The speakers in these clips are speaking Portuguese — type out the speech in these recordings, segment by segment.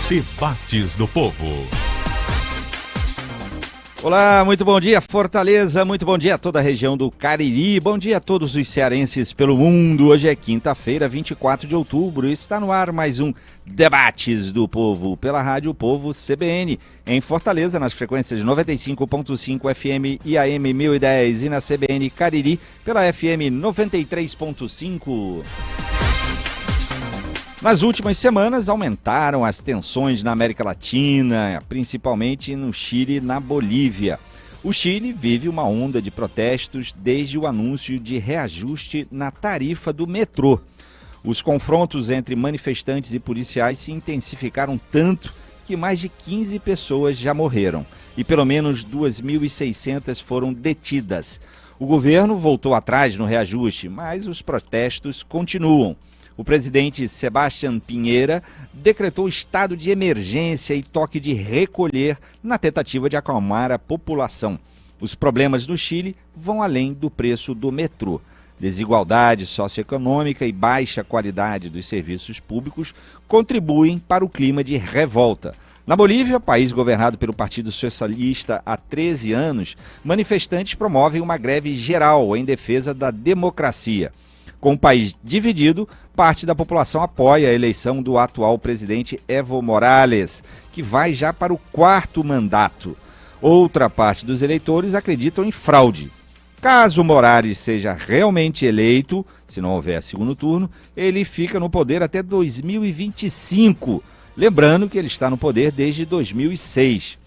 Debates do Povo. Olá, muito bom dia Fortaleza, muito bom dia a toda a região do Cariri, bom dia a todos os cearenses pelo mundo. Hoje é quinta-feira, 24 de outubro, e está no ar mais um Debates do Povo, pela Rádio Povo CBN, em Fortaleza, nas frequências 95.5 FM e AM 1010, e na CBN Cariri, pela FM 93.5. Nas últimas semanas, aumentaram as tensões na América Latina, principalmente no Chile e na Bolívia. O Chile vive uma onda de protestos desde o anúncio de reajuste na tarifa do metrô. Os confrontos entre manifestantes e policiais se intensificaram tanto que mais de 15 pessoas já morreram e pelo menos 2.600 foram detidas. O governo voltou atrás no reajuste, mas os protestos continuam. O presidente Sebastián Piñera decretou estado de emergência e toque de recolher na tentativa de acalmar a população. Os problemas no Chile vão além do preço do metrô. Desigualdade socioeconômica e baixa qualidade dos serviços públicos contribuem para o clima de revolta. Na Bolívia, país governado pelo Partido Socialista há 13 anos, manifestantes promovem uma greve geral em defesa da democracia. Com o país dividido, parte da população apoia a eleição do atual presidente Evo Morales, que vai já para o 4º mandato. Outra parte dos eleitores acreditam em fraude. Caso Morales seja realmente eleito, se não houver segundo turno, ele fica no poder até 2025. Lembrando que ele está no poder desde 2006.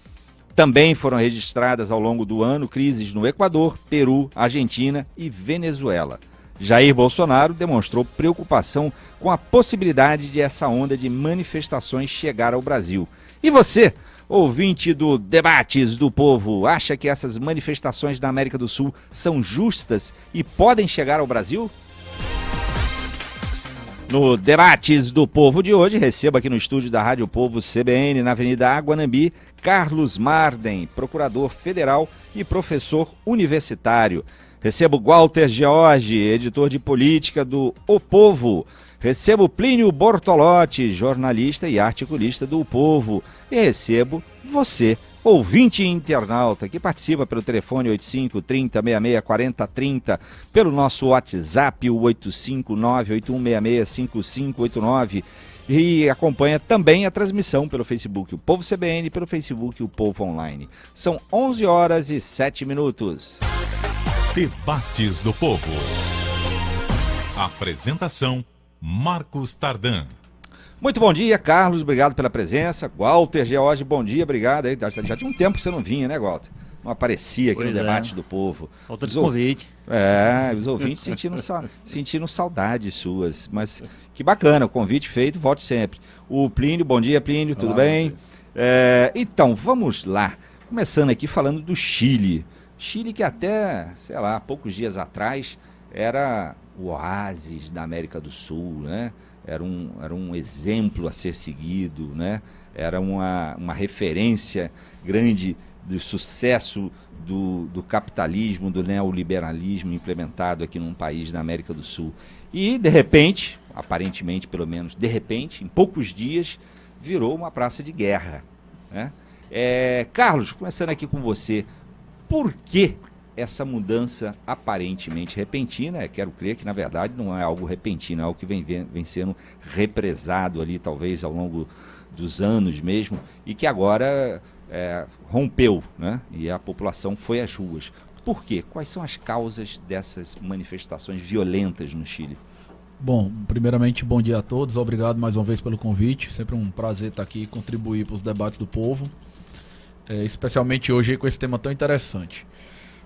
Também foram registradas ao longo do ano crises no Equador, Peru, Argentina e Venezuela. Jair Bolsonaro demonstrou preocupação com a possibilidade de essa onda de manifestações chegar ao Brasil. E você, ouvinte do Debates do Povo, acha que essas manifestações da América do Sul são justas e podem chegar ao Brasil? No Debates do Povo de hoje, recebo aqui no estúdio da Rádio Povo CBN, na Avenida Aguanambi, Carlos Marden, procurador federal e professor universitário. Recebo Walter George, editor de política do O Povo. Recebo Plínio Bortolotti, jornalista e articulista do O Povo. E recebo você, ouvinte e internauta, que participa pelo telefone 85 30 66 40 30, pelo nosso WhatsApp, o 85981665589, e acompanha também a transmissão pelo Facebook, o Povo CBN, e pelo Facebook, o Povo Online. São 11 horas e 7 minutos. Debates do Povo. Apresentação: Marcos Tardan. Muito bom dia, Carlos, obrigado pela presença. Walter George, bom dia, obrigado. Já tinha um tempo que você não vinha, né, Walter? Não aparecia aqui no Debate do Povo. Falta de convite. Os ouvintes sentindo saudades suas, mas que bacana, o convite feito, volte sempre. O Plínio, bom dia, Plínio, tudo bem? Então, vamos lá. Começando aqui falando do Chile. Chile que até, há poucos dias atrás era o oásis da América do Sul, né? Era um exemplo a ser seguido, né? Era uma referência grande do sucesso do capitalismo, do neoliberalismo implementado aqui num país da América do Sul. E, de repente, aparentemente pelo menos, de repente, em poucos dias, virou uma praça de guerra, né? Carlos, começando aqui com você, por que essa mudança aparentemente repentina? Quero crer que, na verdade, não é algo repentino, é algo que vem sendo represado ali, talvez, ao longo dos anos mesmo, e que agora rompeu, né? E a população foi às ruas. Por quê? Quais são as causas dessas manifestações violentas no Chile? Bom, primeiramente, bom dia a todos. Obrigado mais uma vez pelo convite. Sempre um prazer estar aqui e contribuir para os debates do povo. Especialmente hoje com esse tema tão interessante.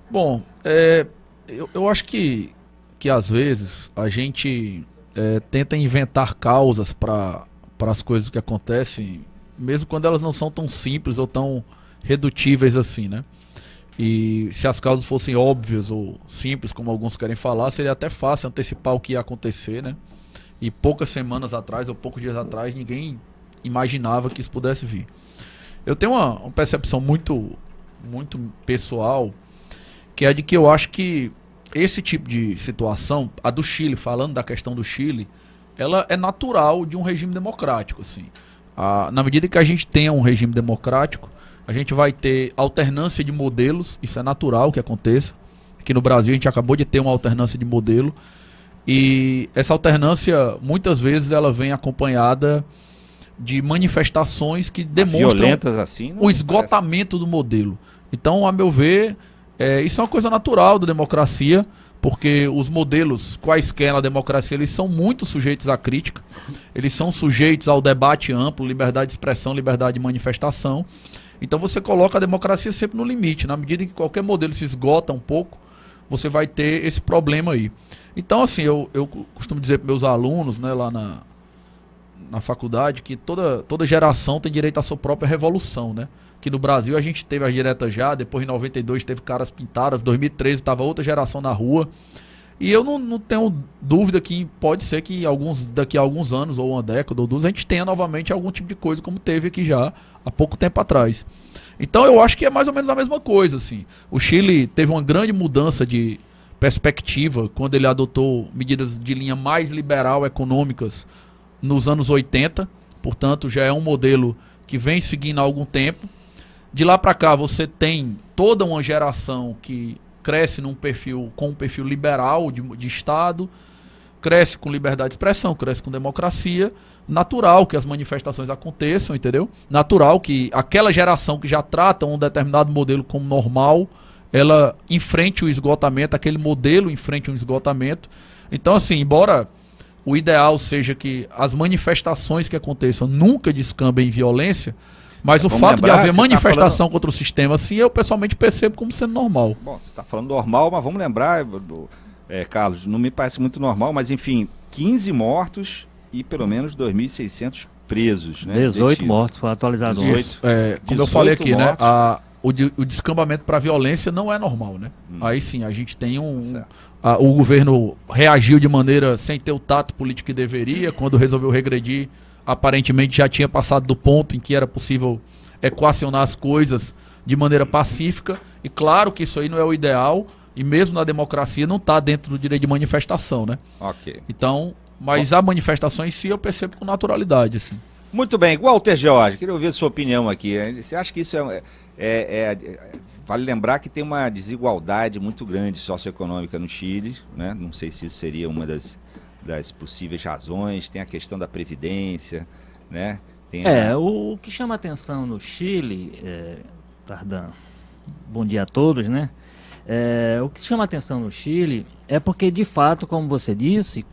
Bom, eu acho que às vezes a gente tenta inventar causas para as coisas que acontecem, mesmo quando elas não são tão simples ou tão redutíveis assim, né? E se as causas fossem óbvias ou simples, como alguns querem falar, seria até fácil antecipar o que ia acontecer, né? E poucas semanas atrás ou poucos dias atrás ninguém imaginava que isso pudesse vir. Eu tenho uma percepção muito pessoal, que é de que eu acho que esse tipo de situação, a do Chile, falando da questão do Chile, ela é natural de um regime democrático, assim. Na medida que a gente tenha um regime democrático, a gente vai ter alternância de modelos, isso é natural que aconteça. Aqui no Brasil a gente acabou de ter uma alternância de modelo, e essa alternância, muitas vezes, ela vem acompanhada de manifestações que demonstram violentas assim, o esgotamento do modelo. Então, a meu ver, isso é uma coisa natural da democracia, porque os modelos, quaisquer na democracia, eles são muito sujeitos à crítica, eles são sujeitos ao debate amplo, liberdade de expressão, liberdade de manifestação. Então você coloca a democracia sempre no limite. Na medida em que qualquer modelo se esgota um pouco, você vai ter esse problema aí. Então, assim, eu costumo dizer para meus alunos, né, lá na faculdade, que toda geração tem direito à sua própria revolução, né? Que no Brasil a gente teve as diretas já, depois em 92 teve Caras Pintadas, 2013 estava outra geração na rua. E eu não tenho dúvida que pode ser que daqui a alguns anos, ou uma década ou duas, a gente tenha novamente algum tipo de coisa como teve aqui já há pouco tempo atrás. Então eu acho que é mais ou menos a mesma coisa, assim. O Chile teve uma grande mudança de perspectiva quando ele adotou medidas de linha mais liberal econômicas nos anos 80, portanto já é um modelo que vem seguindo há algum tempo. De lá para cá você tem toda uma geração que cresce com um perfil liberal de Estado, cresce com liberdade de expressão, cresce com democracia, natural que as manifestações aconteçam, entendeu? Natural que aquela geração que já trata um determinado modelo como normal, ela enfrente o esgotamento, aquele modelo enfrente um esgotamento. Então, assim, embora o ideal seja que as manifestações que aconteçam nunca descambem em violência, mas o fato de haver manifestação contra o sistema, assim, eu pessoalmente percebo como sendo normal. Bom, você está falando normal, mas vamos lembrar, Carlos, não me parece muito normal, mas enfim, 15 mortos e pelo menos 2.600 presos, né? 18 mortos, foi atualizado hoje. Como eu falei aqui, mortos, né? O descambamento para a violência não é normal, né? Aí sim, a gente tem o governo reagiu de maneira sem ter o tato político que deveria, quando resolveu regredir, aparentemente já tinha passado do ponto em que era possível equacionar as coisas de maneira pacífica, e claro que isso aí não é o ideal, e mesmo na democracia não está dentro do direito de manifestação, né? Ok. Então, mas a manifestação em si eu percebo com naturalidade, assim. Muito bem, Walter George, queria ouvir a sua opinião aqui. Você acha que isso vale lembrar que tem uma desigualdade muito grande socioeconômica no Chile, né? Não sei se isso seria uma das possíveis razões. Tem a questão da previdência, né? O que chama atenção no Chile, Tardan, bom dia a todos, né? O que chama atenção no Chile é porque, de fato, como você disse,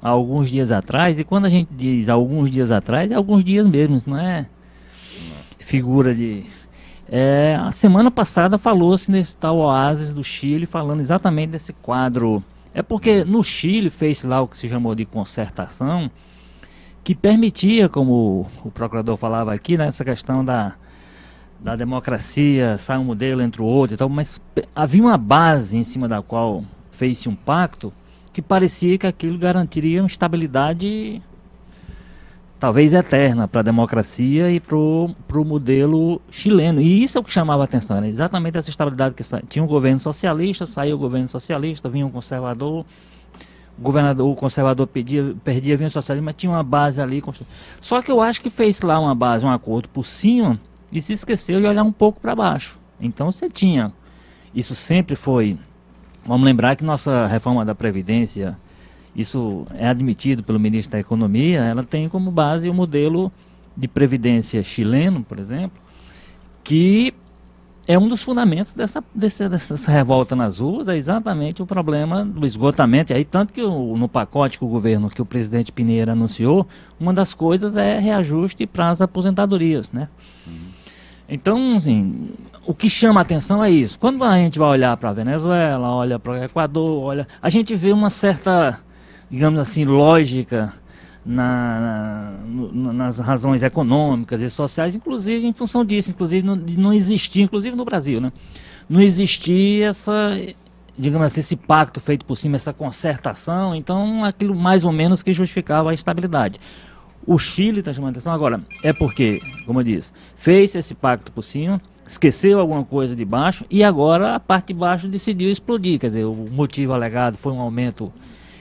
há alguns dias atrás, e quando a gente diz alguns dias atrás, é alguns dias mesmo, não é figura de... a semana passada falou-se nesse tal oásis do Chile, falando exatamente desse quadro. É porque no Chile fez lá o que se chamou de concertação, que permitia, como o procurador falava aqui, né, essa questão da democracia, sai um modelo entre o outro e tal, mas havia uma base em cima da qual fez-se um pacto que parecia que aquilo garantiria uma estabilidade talvez eterna para a democracia e para o modelo chileno. E isso é o que chamava a atenção, né? Exatamente essa estabilidade que tinha um governo socialista, saiu o governo socialista, vinha um conservador, o conservador perdia, vinha o socialista, mas tinha uma base ali. Só que eu acho que fez lá uma base, um acordo por cima e se esqueceu de olhar um pouco para baixo. Então você tinha, isso sempre foi, vamos lembrar que nossa reforma da Previdência, isso é admitido pelo ministro da Economia, ela tem como base o modelo de previdência chileno, por exemplo, que é um dos fundamentos dessa revolta nas ruas, é exatamente o problema do esgotamento. E aí, tanto que no pacote que o presidente Piñera anunciou, uma das coisas é reajuste para as aposentadorias, né? Então, assim, o que chama a atenção é isso. Quando a gente vai olhar para a Venezuela, olha para o Equador, a gente vê uma certa, digamos assim, lógica nas razões econômicas e sociais, inclusive em função disso, inclusive não existia, inclusive no Brasil, né? Não existia digamos assim, esse pacto feito por cima, essa concertação, então aquilo mais ou menos que justificava a estabilidade. O Chile está chamando a atenção agora, é porque, como eu disse, fez esse pacto por cima, esqueceu alguma coisa de baixo e agora a parte de baixo decidiu explodir. Quer dizer, o motivo alegado foi um aumento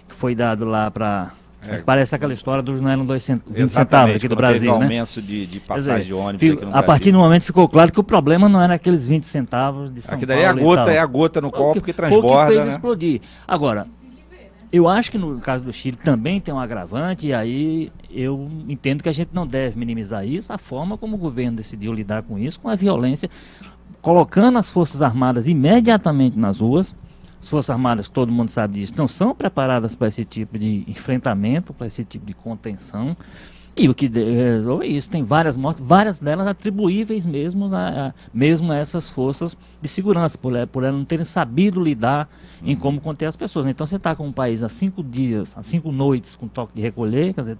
que foi dado lá para... Mas parece aquela história dos não eram 20 centavos aqui do Brasil, teve né? aumento de passagem de ônibus aqui no a partir Brasil. do momento ficou claro que o problema não era aqueles 20 centavos de São Aqui Paulo daí e é tal. a gota no copo que Foi o que transborda, fez né? explodir. Agora, eu acho que no caso do Chile também tem um agravante, e aí eu entendo que a gente não deve minimizar isso, a forma como o governo decidiu lidar com isso, com a violência, colocando as Forças Armadas imediatamente nas ruas. As Forças Armadas, todo mundo sabe disso, não são preparadas para esse tipo de enfrentamento, para esse tipo de contenção. E o que resolve é isso, tem várias mortes, várias delas atribuíveis mesmo a essas forças de segurança, por elas não terem sabido lidar em como conter as pessoas. Então você está com um país há 5 dias, há 5 noites com toque de recolher, quer dizer,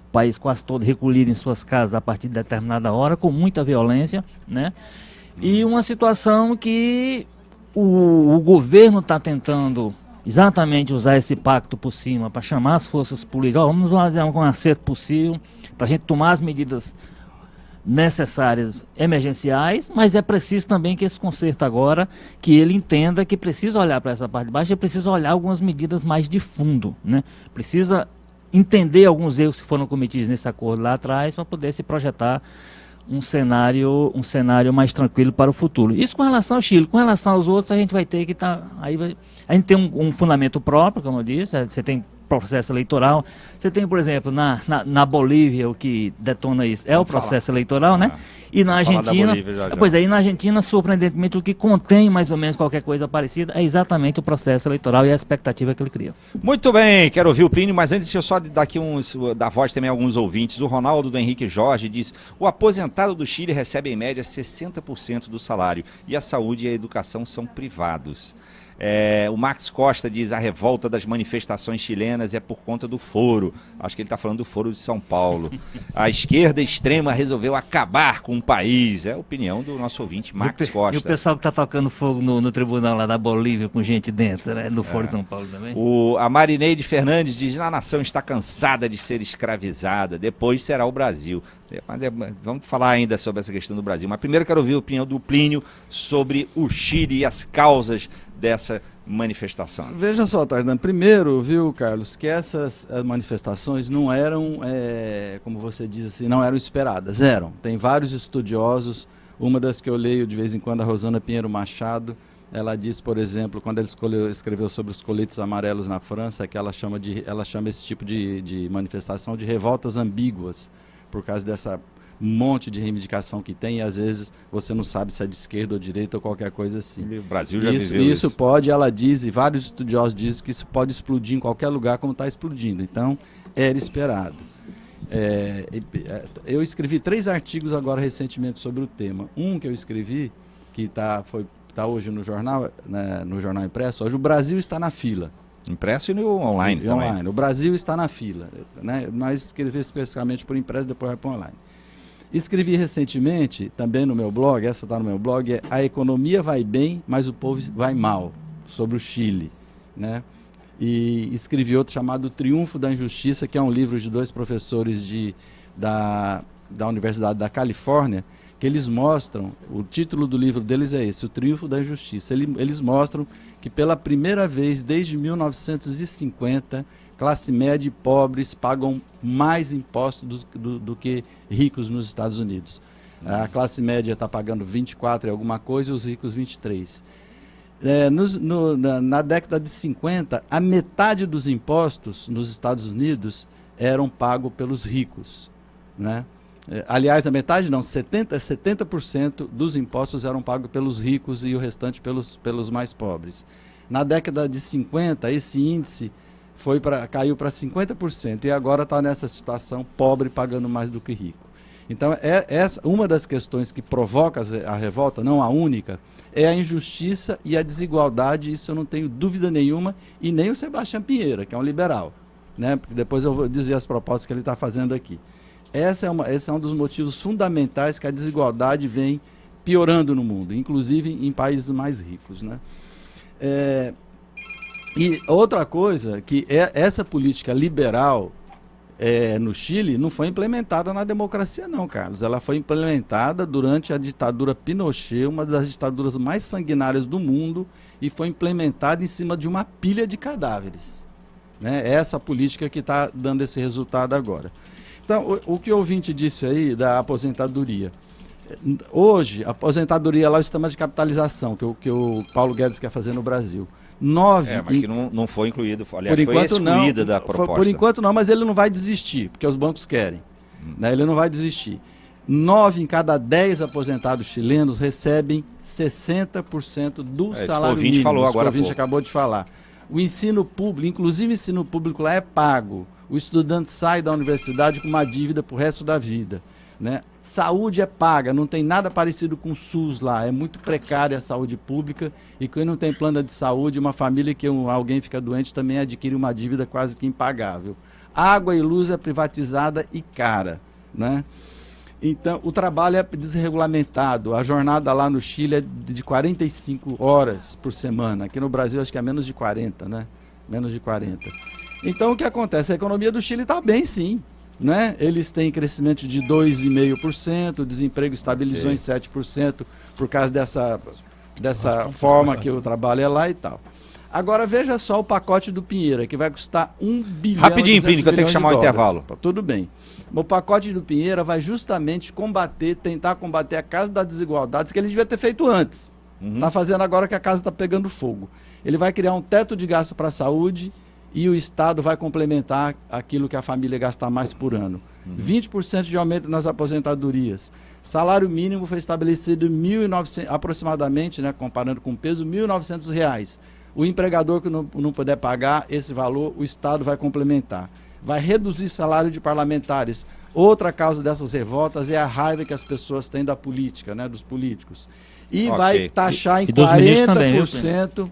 o país quase todo recolhido em suas casas a partir de determinada hora, com muita violência, né? E uma situação que o governo está tentando exatamente usar esse pacto por cima para chamar as forças políticas. Vamos fazer um acerto possível para a gente tomar as medidas necessárias, emergenciais, mas é preciso também que esse conserto agora, que ele entenda que precisa olhar para essa parte de baixo e precisa olhar algumas medidas mais de fundo, né? Precisa entender alguns erros que foram cometidos nesse acordo lá atrás para poder se projetar um cenário mais tranquilo para o futuro. Isso com relação ao Chile. Com relação aos outros, a gente vai ter que estar... a gente tem um fundamento próprio, como eu disse, você tem processo eleitoral. Você tem, por exemplo, na Bolívia, o que detona isso é o processo eleitoral, né? E na Argentina... Pois é, e na Argentina, surpreendentemente, o que contém mais ou menos qualquer coisa parecida é exatamente o processo eleitoral e a expectativa que ele cria. Muito bem, quero ouvir o Plínio, mas antes deixa eu só dar aqui dar voz também a alguns ouvintes. O Ronaldo do Henrique Jorge diz: o aposentado do Chile recebe em média 60% do salário e a saúde e a educação são privados. O Max Costa diz: a revolta das manifestações chilenas é por conta do foro. Acho que ele está falando do foro de São Paulo. A esquerda extrema resolveu acabar com o país. É a opinião do nosso ouvinte, Max Costa. E o pessoal que está tocando fogo no tribunal lá da Bolívia com gente dentro, né? No foro de São Paulo também. A Marineide Fernandes diz: a nação está cansada de ser escravizada. Depois será o Brasil. Vamos falar ainda sobre essa questão do Brasil. Mas primeiro quero ouvir a opinião do Plínio sobre o Chile e as causas dessa manifestação. Veja só, Tardan, primeiro, viu, Carlos, que essas manifestações não eram, como você diz assim, não eram esperadas. Tem vários estudiosos, uma das que eu leio de vez em quando, a Rosana Pinheiro Machado, ela diz, por exemplo, quando ele escreveu sobre os coletes amarelos na França, que ela chama esse tipo de manifestação de revoltas ambíguas, por causa dessa monte de reivindicação que tem, e às vezes você não sabe se é de esquerda ou direita ou qualquer coisa assim. O Brasil já viveu isso. Pode, ela diz, e vários estudiosos dizem que isso pode explodir em qualquer lugar como está explodindo. Então, era esperado. Eu escrevi 3 artigos agora recentemente sobre o tema. Um que eu escrevi, que está hoje no jornal, né, no jornal impresso, hoje o Brasil está na fila. Impresso e no online também. Online. O Brasil está na fila, né? Mas escrevi especificamente por impresso, depois vai para online. Escrevi recentemente, também no meu blog, essa está no meu blog, A Economia Vai Bem, mas o Povo Vai Mal, sobre o Chile, né? E escrevi outro chamado O Triunfo da Injustiça, que é um livro de 2 professores da Universidade da Califórnia, que eles mostram, o título do livro deles é esse, O Triunfo da Injustiça. Eles mostram que pela primeira vez desde 1950, classe média e pobres pagam mais impostos do que ricos nos Estados Unidos. A classe média está pagando 24 e alguma coisa e os ricos 23. Na década de 50, a metade dos impostos nos Estados Unidos eram pagos pelos ricos, né? Aliás, a metade não, 70% dos impostos eram pagos pelos ricos e o restante pelos mais pobres. Na década de 50, esse índice caiu para 50% e agora está nessa situação, pobre pagando mais do que rico. Então, uma das questões que provoca a revolta, não a única, é a injustiça e a desigualdade, isso eu não tenho dúvida nenhuma, e nem o Sebastião Pinheira, que é um liberal, né? Porque depois eu vou dizer as propostas que ele está fazendo aqui. Esse é um dos motivos fundamentais que a desigualdade vem piorando no mundo, inclusive em países mais ricos, né? E outra coisa, que essa política liberal, no Chile não foi implementada na democracia não, Carlos. Ela foi implementada durante a ditadura Pinochet, uma das ditaduras mais sanguinárias do mundo, e foi implementada em cima de uma pilha de cadáveres. Né? É essa política que está dando esse resultado agora. Então, o que o ouvinte disse aí da aposentadoria. Hoje, a aposentadoria lá é o sistema de capitalização que o Paulo Guedes quer fazer no Brasil. Mas que não foi incluído, aliás, foi excluída da proposta. Por enquanto não, mas ele não vai desistir, porque os bancos querem. Né? Ele não vai desistir. 9 em cada 10 aposentados chilenos recebem 60% do salário mínimo. Falou agora, o ouvinte acabou de falar. O ensino público, inclusive o ensino público lá é pago. O estudante sai da universidade com uma dívida para o resto da vida. Né? Saúde é paga, não tem nada parecido com o SUS lá, é muito precária a saúde pública, e quem não tem plano de saúde, uma família que alguém fica doente também adquire uma dívida quase que impagável. Água e luz é privatizada e cara, né? Então, o trabalho é desregulamentado, a jornada lá no Chile é de 45 horas por semana, aqui no Brasil acho que é menos de 40, né? Menos de 40. Então, o que acontece? A economia do Chile está bem, sim. Né? Eles têm crescimento de 2,5%, o desemprego estabilizou em 7% por causa dessa forma que o trabalho é lá e tal. Agora veja só o pacote do Pinheira, que vai custar 1 bilhão. Rapidinho, Plínio, que eu tenho que chamar o intervalo. Tudo bem. O pacote do Pinheira vai justamente tentar combater a casa das desigualdades que ele devia ter feito antes. Está fazendo agora que a casa está pegando fogo. Ele vai criar um teto de gasto para a saúde, e o Estado vai complementar aquilo que a família gasta mais por ano. 20% de aumento nas aposentadorias. Salário mínimo foi estabelecido em aproximadamente, né, comparando com o peso, R$ 1.900. O empregador que não puder pagar esse valor, o Estado vai complementar. Vai reduzir salário de parlamentares. Outra causa dessas revoltas é a raiva que as pessoas têm da política, né, dos políticos. E vai taxar em 40%. Também,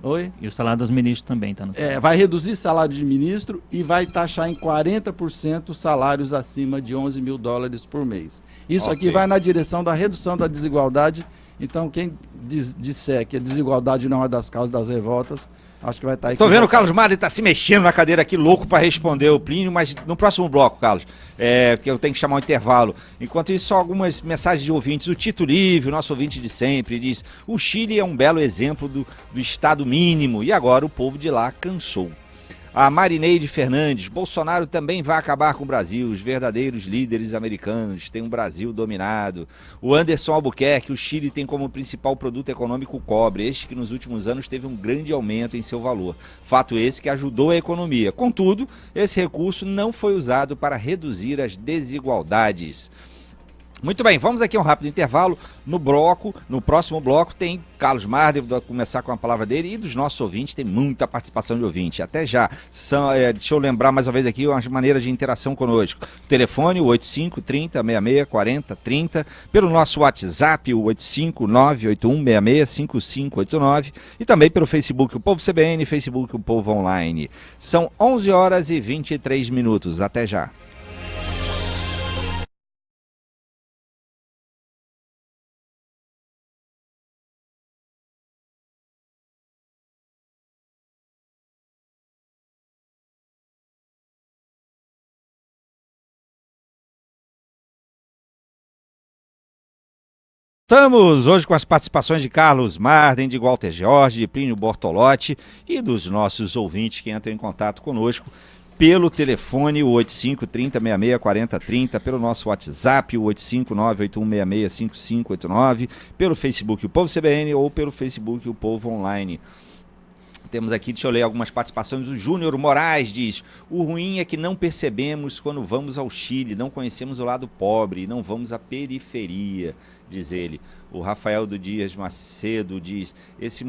Oi? E o salário dos ministros também está no salário. Vai reduzir salário de ministro e vai taxar em 40% salários acima de $11 mil por mês. Isso aqui vai na direção da redução da desigualdade. Então, quem disser que a desigualdade não é das causas das revoltas, acho que vai estar aí. Tô vendo o Carlos Madre tá se mexendo na cadeira aqui, louco para responder o Plínio, mas no próximo bloco, Carlos, que eu tenho que chamar um intervalo. Enquanto isso, só algumas mensagens de ouvintes. O Tito Livre, o nosso ouvinte de sempre, diz: o Chile é um belo exemplo do Estado mínimo e agora o povo de lá cansou. A Marineide Fernandes: Bolsonaro também vai acabar com o Brasil, os verdadeiros líderes americanos têm um Brasil dominado. O Anderson Albuquerque: o Chile tem como principal produto econômico o cobre, este que nos últimos anos teve um grande aumento em seu valor. Fato esse que ajudou a economia. Contudo, esse recurso não foi usado para reduzir as desigualdades. Muito bem, vamos aqui a um rápido intervalo. No próximo bloco tem Carlos Marder, vou começar com a palavra dele, e dos nossos ouvintes, tem muita participação de ouvinte. Até já. Deixa eu lembrar mais uma vez aqui uma maneira de interação conosco. Telefone, o 85-30-66-40-30, pelo nosso WhatsApp, o 85981665589, e também pelo Facebook, o Povo CBN, Facebook, o Povo Online. São 11 horas e 23 minutos. Até já. Estamos hoje com as participações de Carlos Marden, de Walter George, de Plínio Bortolotti e dos nossos ouvintes que entram em contato conosco pelo telefone, o 85-30-66-40-30, pelo nosso WhatsApp, o 859-8166-5589, pelo Facebook, o Povo CBN, ou pelo Facebook, o Povo Online. Temos aqui, deixa eu ler algumas participações. O Júnior Moraes diz: o ruim é que não percebemos quando vamos ao Chile, não conhecemos o lado pobre, não vamos à periferia, diz ele. O Rafael do Dias Macedo diz: esse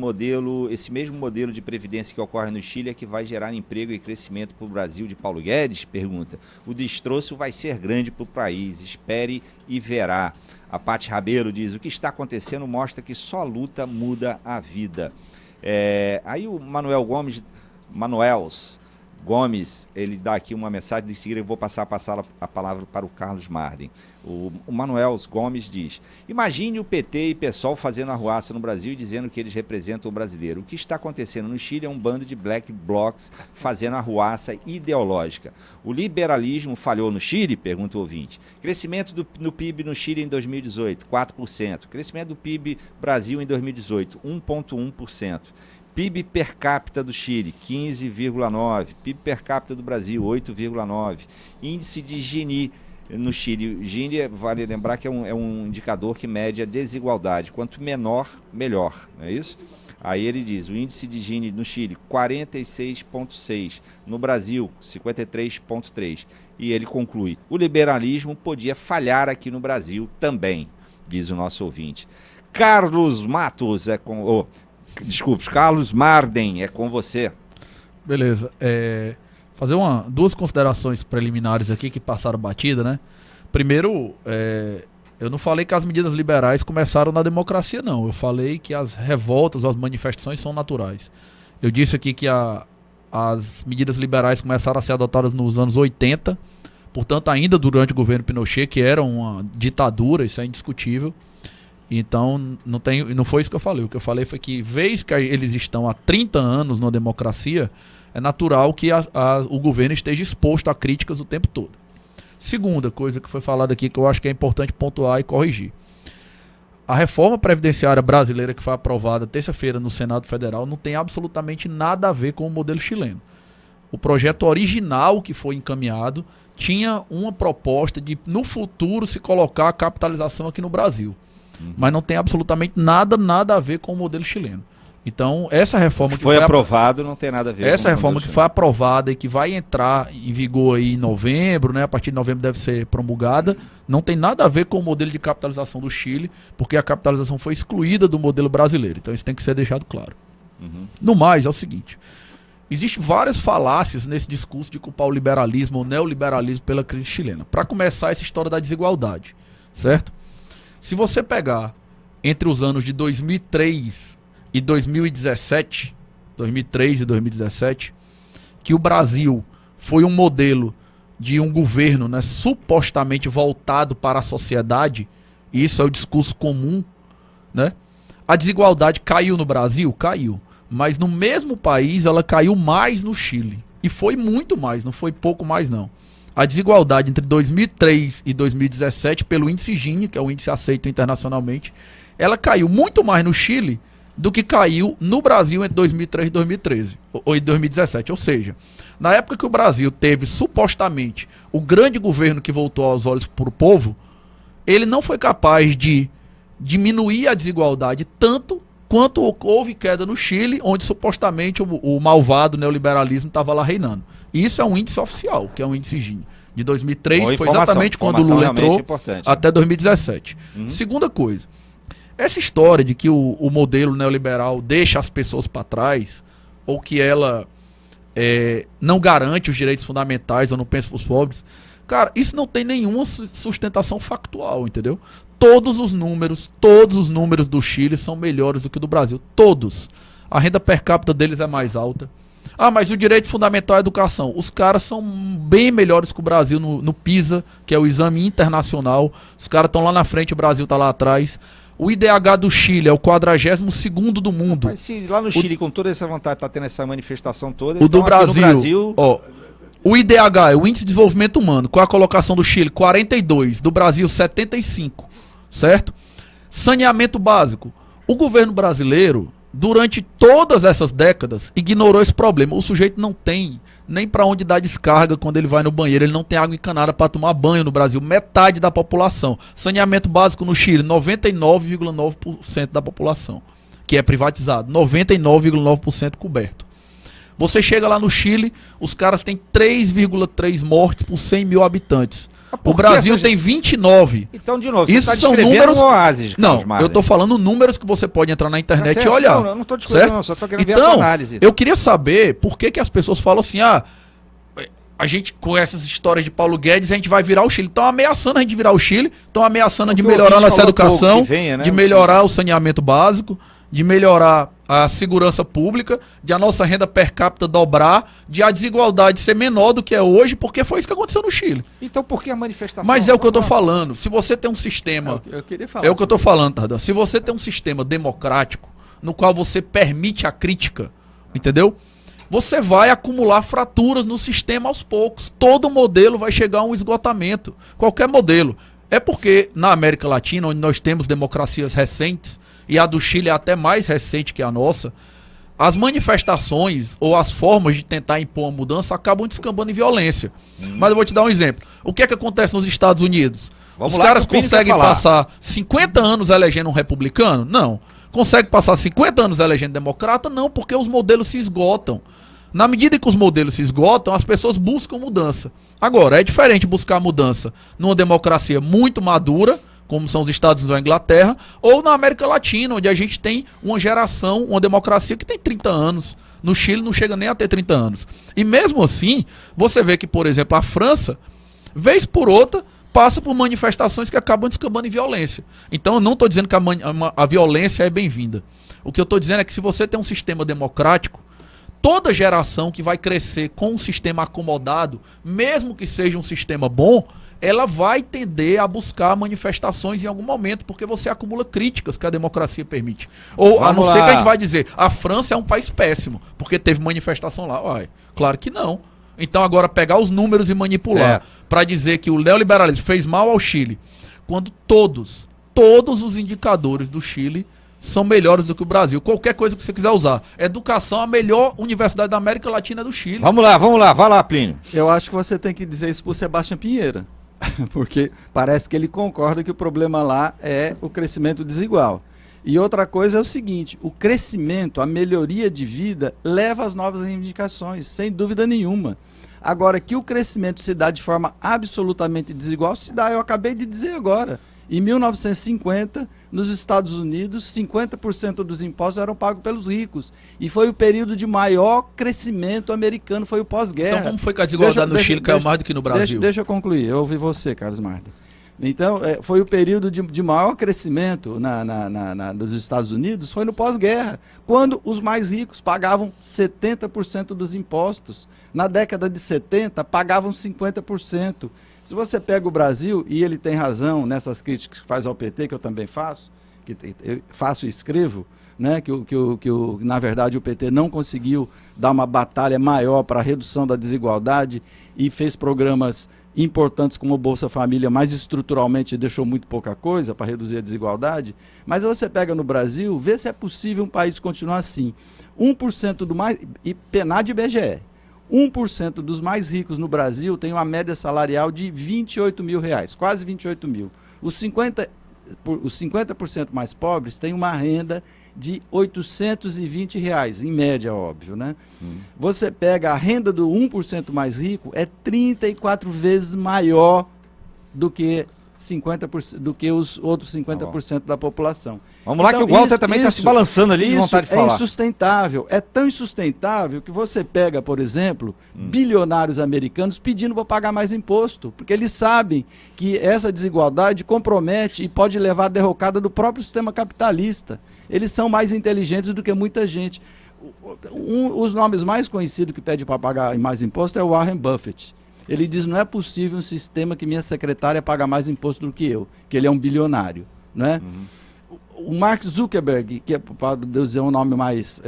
mesmo modelo de previdência que ocorre no Chile é que vai gerar emprego e crescimento para o Brasil de Paulo Guedes? Pergunta. O destroço vai ser grande para o país, espere e verá. A Paty Rabelo diz: o que está acontecendo mostra que só luta muda a vida. Aí o Manuels Gomes, ele dá aqui uma mensagem, de seguida eu vou passar a palavra para o Carlos Marden. O Manuel Gomes diz: imagine o PT e PSOL fazendo arruaça no Brasil e dizendo que eles representam o brasileiro. O que está acontecendo no Chile é um bando de black blocs fazendo arruaça ideológica. O liberalismo falhou no Chile? Pergunta o ouvinte. Crescimento no PIB no Chile em 2018, 4%. Crescimento do PIB Brasil em 2018, 1,1%. PIB per capita do Chile, 15,9%. PIB per capita do Brasil, 8,9%. Índice de Gini no Chile. Gini, vale lembrar que é um indicador que mede a desigualdade. Quanto menor, melhor. Não é isso? Aí ele diz, o índice de Gini no Chile, 46,6%. No Brasil, 53,3%. E ele conclui, o liberalismo podia falhar aqui no Brasil também, diz o nosso ouvinte. Carlos Matos Carlos Marden, é com você. Beleza. Fazer duas considerações preliminares aqui que passaram batida, né? Primeiro, eu não falei que as medidas liberais começaram na democracia, não. Eu falei que as revoltas, as manifestações são naturais. Eu disse aqui que as medidas liberais começaram a ser adotadas nos anos 80, portanto, ainda durante o governo Pinochet, que era uma ditadura, isso é indiscutível. Então, não foi isso que eu falei. O que eu falei foi que, vez que eles estão há 30 anos na democracia, é natural que o governo esteja exposto a críticas o tempo todo. Segunda coisa que foi falada aqui, que eu acho que é importante pontuar e corrigir. A reforma previdenciária brasileira que foi aprovada terça-feira no Senado Federal não tem absolutamente nada a ver com o modelo chileno. O projeto original que foi encaminhado tinha uma proposta de, no futuro, se colocar a capitalização aqui no Brasil. Mas não tem absolutamente nada a ver com o modelo chileno. Então, essa reforma que foi aprovado não tem nada a ver. Essa reforma que foi aprovada e que vai entrar em vigor aí em novembro, né? A partir de novembro deve ser promulgada, não tem nada a ver com o modelo de capitalização do Chile, porque a capitalização foi excluída do modelo brasileiro. Então, isso tem que ser deixado claro. No mais, é o seguinte: existem várias falácias nesse discurso de culpar o liberalismo ou neoliberalismo pela crise chilena. Para começar, essa história da desigualdade, certo? Se você pegar entre os anos de 2003 e 2017, que o Brasil foi um modelo de um governo, né, supostamente voltado para a sociedade, e isso é o discurso comum, né? A desigualdade caiu no Brasil? Caiu. Mas no mesmo país ela caiu mais no Chile. E foi muito mais, não foi pouco mais não. A desigualdade entre 2003 e 2017, pelo índice Gini, que é o índice aceito internacionalmente, ela caiu muito mais no Chile do que caiu no Brasil entre 2003 e 2013, ou em 2017. Ou seja, na época que o Brasil teve supostamente o grande governo que voltou aos olhos para o povo, ele não foi capaz de diminuir a desigualdade tanto quanto houve queda no Chile, onde supostamente o malvado neoliberalismo estava lá reinando. E isso é um índice oficial, que é um índice Gini. De 2003, foi exatamente quando o Lula entrou, até 2017. Segunda coisa, essa história de que o modelo neoliberal deixa as pessoas para trás, ou que ela não garante os direitos fundamentais, ou não pensa para os pobres, cara, isso não tem nenhuma sustentação factual, entendeu? Todos os números do Chile são melhores do que o do Brasil. Todos. A renda per capita deles é mais alta. Ah, mas o direito fundamental é a educação. Os caras são bem melhores que o Brasil no PISA, que é o exame internacional. Os caras estão lá na frente, o Brasil está lá atrás. O IDH do Chile é o 42º do mundo. Mas se lá no Chile, com toda essa vontade, está tendo essa manifestação toda... O do Brasil... O IDH é o Índice de Desenvolvimento Humano. Qual é a colocação do Chile? 42. Do Brasil, 75. Certo? Saneamento básico. O governo brasileiro, durante todas essas décadas, ignorou esse problema. O sujeito não tem nem para onde dar descarga quando ele vai no banheiro. Ele não tem água encanada para tomar banho no Brasil. Metade da população. Saneamento básico no Chile, 99,9% da população, que é privatizado. 99,9% coberto. Você chega lá no Chile, os caras têm 3,3 mortes por 100 mil habitantes. O Brasil tem 29. Então, de novo, isso você são números... um oásis, não, eu estou falando números que você pode entrar na internet e olhar. Não, eu não estou discutindo, não, só estou querendo ver a tua análise. Eu queria saber por que as pessoas falam assim, a gente, com essas histórias de Paulo Guedes, a gente vai virar o Chile. Estão ameaçando a gente virar o Chile, estão ameaçando de melhorar nossa educação, de melhorar o saneamento básico, de melhorar a segurança pública, de a nossa renda per capita dobrar, de a desigualdade ser menor do que é hoje, porque foi isso que aconteceu no Chile. Então por que a manifestação? Mas é o que eu tô falando. Se você tem um sistema... Eu queria falar É o que eu tô sobre falando, Tardan. Se você tem um sistema democrático, no qual você permite a crítica, entendeu? Você vai acumular fraturas no sistema aos poucos. Todo modelo vai chegar a um esgotamento. Qualquer modelo. É porque na América Latina, onde nós temos democracias recentes, e a do Chile é até mais recente que a nossa, as manifestações ou as formas de tentar impor uma mudança acabam descambando em violência. Mas eu vou te dar um exemplo. O que é que acontece nos Estados Unidos? Vamos Os lá, caras que o Pini quer conseguem falar. passar 50 anos elegendo um republicano? Não. Consegue passar 50 anos elegendo democrata? Não, porque os modelos se esgotam. Na medida que os modelos se esgotam, as pessoas buscam mudança. Agora, é diferente buscar mudança numa democracia muito madura, como são os Estados Unidos ou a Inglaterra, ou na América Latina, onde a gente tem uma geração, uma democracia que tem 30 anos. No Chile não chega nem a ter 30 anos. E mesmo assim, você vê que, por exemplo, a França, vez por outra, passa por manifestações que acabam descambando em violência. Então eu não estou dizendo que a violência é bem-vinda. O que eu estou dizendo é que se você tem um sistema democrático, toda geração que vai crescer com um sistema acomodado, mesmo que seja um sistema bom, ela vai tender a buscar manifestações em algum momento, porque você acumula críticas que a democracia permite. Ou a não ser que a gente vai dizer, a França é um país péssimo, porque teve manifestação lá. Uai, claro que não. Então agora pegar os números e manipular para dizer que o neoliberalismo fez mal ao Chile, quando todos os indicadores do Chile são melhores do que o Brasil. Qualquer coisa que você quiser usar. Educação, a melhor universidade da América Latina é do Chile. Vamos lá, vai lá, Plínio. Eu acho que você tem que dizer isso por Sebastião Pinheira, porque parece que ele concorda que o problema lá é o crescimento desigual. E outra coisa é o seguinte, o crescimento, a melhoria de vida leva às novas reivindicações, sem dúvida nenhuma. Agora, que o crescimento se dá de forma absolutamente desigual, se dá, eu acabei de dizer agora. Em 1950, nos Estados Unidos, 50% dos impostos eram pagos pelos ricos. E foi o período de maior crescimento americano, foi o pós-guerra. Então como foi que a desigualdade no Chile caiu mais do que no Brasil? Deixa eu concluir, eu ouvi você, Carlos Marta. Então, foi o período de maior crescimento nos Estados Unidos, foi no pós-guerra, quando os mais ricos pagavam 70% dos impostos. Na década de 70, pagavam 50%. Se você pega o Brasil, e ele tem razão nessas críticas que faz ao PT, que eu também faço, que eu faço e escrevo, né, na verdade o PT não conseguiu dar uma batalha maior para a redução da desigualdade e fez programas importantes como o Bolsa Família, mas estruturalmente deixou muito pouca coisa para reduzir a desigualdade. Mas você pega no Brasil, vê se é possível um país continuar assim. 1% do mais, e PNAD e IBGE, 1% dos mais ricos no Brasil tem uma média salarial de R$28 mil, quase 28 mil. Os 50% mais pobres têm uma renda de R$820, em média, óbvio, né? Você pega a renda do 1% mais rico, é 34 vezes maior do que 50%, do que os outros 50% da população. Vamos lá, que o Walter também está se balançando ali de vontade de falar. É insustentável, é tão insustentável que você pega, por exemplo, bilionários americanos pedindo para pagar mais imposto, porque eles sabem que essa desigualdade compromete e pode levar à derrocada do próprio sistema capitalista. Eles são mais inteligentes do que muita gente. Os nomes mais conhecidos que pede para pagar mais imposto é o Warren Buffett. Ele diz, não é possível um sistema que minha secretária paga mais imposto do que eu, que ele é um bilionário, né? O Mark Zuckerberg, que é, para dizer um nome mais,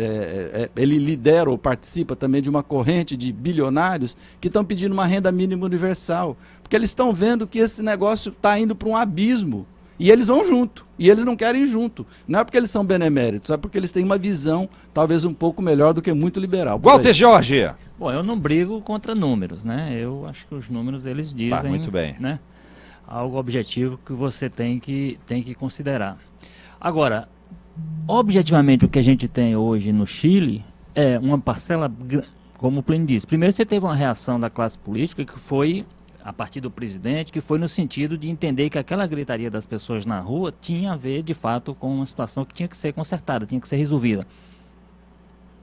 ele lidera ou participa também de uma corrente de bilionários que estão pedindo uma renda mínima universal, porque eles estão vendo que esse negócio está indo para um abismo, e eles vão junto, e eles não querem ir junto. Não é porque eles são beneméritos, é porque eles têm uma visão talvez um pouco melhor do que muito liberal. Walter Jorge. Bom, eu não brigo contra números, né? Eu acho que os números, eles dizem, muito bem, né? Algo objetivo que você tem que considerar. Agora, objetivamente, o que a gente tem hoje no Chile é uma parcela, como o Plínio disse. Primeiro, você teve uma reação da classe política que foi, a partir do presidente, que foi no sentido de entender que aquela gritaria das pessoas na rua tinha a ver, de fato, com uma situação que tinha que ser consertada, tinha que ser resolvida.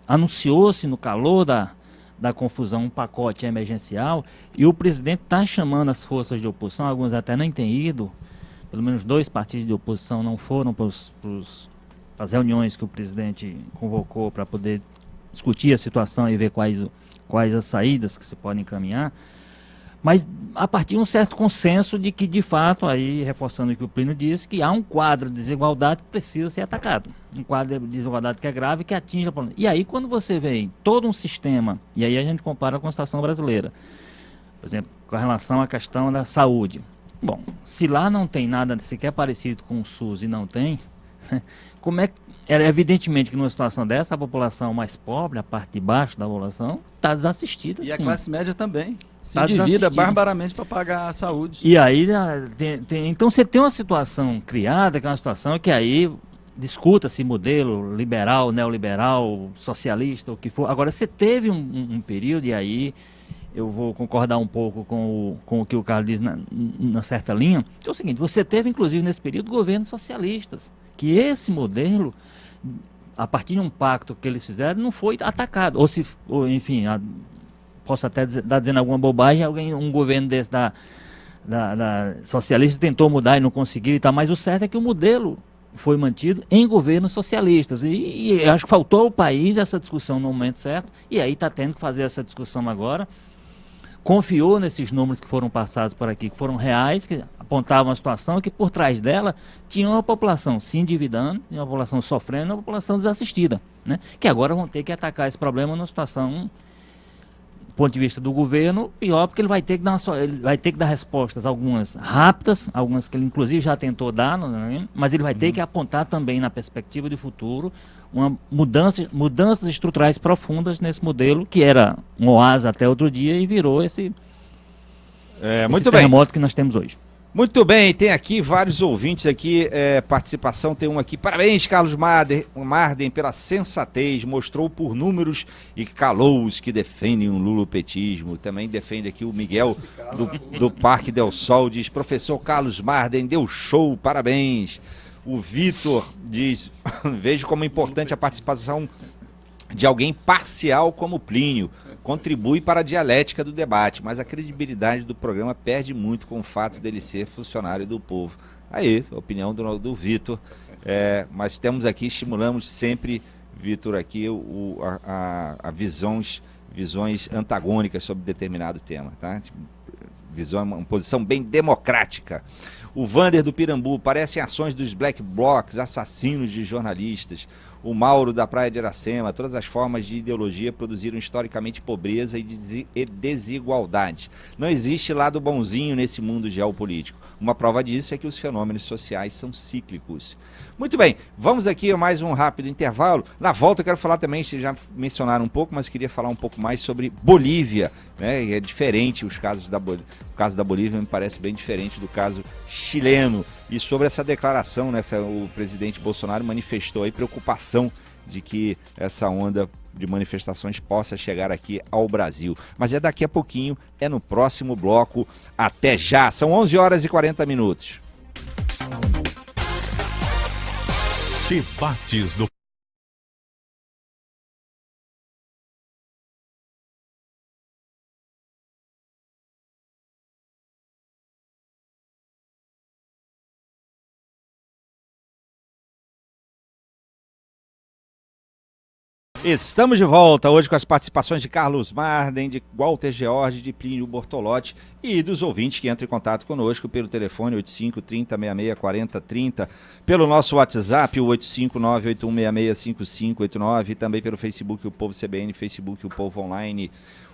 Anunciou-se no calor da confusão um pacote emergencial e o presidente está chamando as forças de oposição, alguns até nem têm ido, pelo menos 2 partidos de oposição não foram para os as reuniões que o presidente convocou para poder discutir a situação e ver quais as saídas que se podem encaminhar, mas a partir de um certo consenso de que, de fato, aí reforçando o que o Plínio disse, que há um quadro de desigualdade que precisa ser atacado. Um quadro de desigualdade que é grave, que atinge a população. E aí, quando você vê todo um sistema, e aí a gente compara com a situação brasileira, por exemplo, com relação à questão da saúde. Bom, se lá não tem nada sequer parecido com o SUS e não tem, como é que... Evidentemente que numa situação dessa, a população mais pobre, a parte de baixo da população, está desassistida. E a sim. classe média também. Se Tá endivida desassistida. barbaramente para pagar a saúde. E aí, então você tem uma situação criada, que é uma situação que aí discuta-se modelo liberal, neoliberal, socialista, o que for. Agora, você teve um período, e aí eu vou concordar um pouco com o que o Carlos diz na certa linha, que é o seguinte, você teve, inclusive, nesse período, governos socialistas, que esse modelo, a partir de um pacto que eles fizeram, não foi atacado. Ou enfim, posso até estar dizendo alguma bobagem, um governo desse da socialista tentou mudar e não conseguiu e tal, mas o certo é que o modelo foi mantido em governos socialistas. E acho que faltou ao país essa discussão no momento certo, e aí está tendo que fazer essa discussão agora. Confiou nesses números que foram passados por aqui, que foram reais, que apontavam a situação, que por trás dela tinha uma população se endividando, uma população sofrendo, uma população desassistida, né? Que agora vão ter que atacar esse problema numa situação, do ponto de vista do governo, pior, porque ele vai ter que dar respostas, algumas rápidas, algumas que ele inclusive já tentou dar, né? Mas ele vai ter que apontar também na perspectiva de futuro uma mudanças estruturais profundas nesse modelo, que era um oásis até outro dia e virou esse terremoto que nós temos hoje. Muito bem, tem aqui vários ouvintes aqui, participação, tem um aqui. Parabéns, Carlos Marden, pela sensatez, mostrou por números e calou os que defendem o lulopetismo. Também defende aqui o Miguel do Parque Del Sol, diz, professor Carlos Marden, deu show, parabéns. O Vitor diz, vejo como importante a participação de alguém parcial como Plínio, contribui para a dialética do debate, mas a credibilidade do programa perde muito com o fato dele ser funcionário do povo. Aí, a opinião do Vitor, mas temos aqui, estimulamos sempre, Vitor, aqui a visões antagônicas sobre determinado tema, tá? Uma posição bem democrática. O Vander do Pirambu, parecem ações dos black blocs, assassinos de jornalistas. O Mauro da Praia de Iracema, todas as formas de ideologia produziram historicamente pobreza e desigualdade. Não existe lado bonzinho nesse mundo geopolítico. Uma prova disso é que os fenômenos sociais são cíclicos. Muito bem, vamos aqui a mais um rápido intervalo. Na volta eu quero falar também, vocês já mencionaram um pouco, mas queria falar um pouco mais sobre Bolívia, né? É diferente os casos o caso da Bolívia me parece bem diferente do caso chileno. E sobre essa declaração, né, o presidente Bolsonaro manifestou aí preocupação de que essa onda de manifestações possa chegar aqui ao Brasil. Mas é daqui a pouquinho, é no próximo bloco. Até já! São 11 horas e 40 minutos. Debates do Estamos de volta hoje com as participações de Carlos Marden, de Walter George, de Plínio Bortolotti e dos ouvintes que entram em contato conosco pelo telefone 85 30 66 40 30, pelo nosso WhatsApp, o 85981665589, e também pelo Facebook, o Povo CBN, Facebook, o Povo Online.